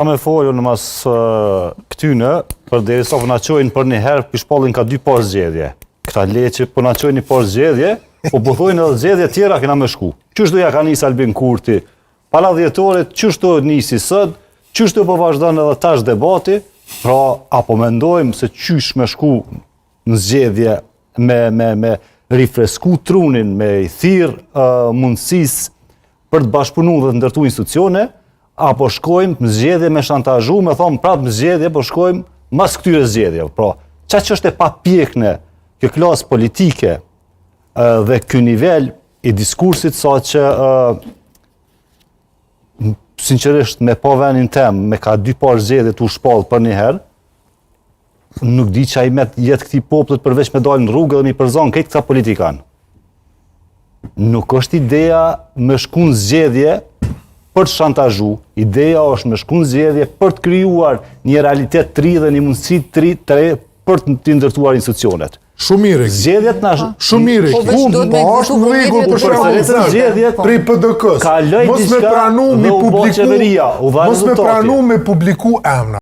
Pa me folju në mas këtyne, për dhe sa na qojnë për një herë, për shpallin ka 2 parë zgjedhje. Këta leqe për na qojnë një parë zgjedhje, po bëthojnë edhe zgjedhje tjera kena me shku. Qështu ja ka njësë Albin Kurti, pala dhjetorit, qështu njësi sët, qështu po vazhdojnë edhe tash debati, pra apo mendojmë se qysh me shku në zgjedhje me rifresku trunin, me i thirë mundësis për të bashkëpunu dhe të ndërtu institucione, apo shkojmë në zgjedhje me shantazhu, me thonë prapë në zgjedhje, po shkojmë mas këtyre zgjedhje. Pra, që është e pa pjekne kjo klasë politike dhe kjo nivel i diskursit, sa që sinqerisht me pa venin tem, me ka 2 parë zgjedhje të u shpallë për një herë, nuk di që a i met jetë këti poplet përveç me dalë në rrugë dhe mi përzon këtë këta politikanë. Nuk është ideja me shku në zgjedhje për të shantazhu, ideja është me shku në zgjedhje për të krijuar një realitet të ri dhe një mundësi të ri për të ndërtuar institucionet. Shumë mirë. Zgjedhjet na shumë mirë. Po është në rregull për shkak të PDK-s. Mos me pranu me publiku emra.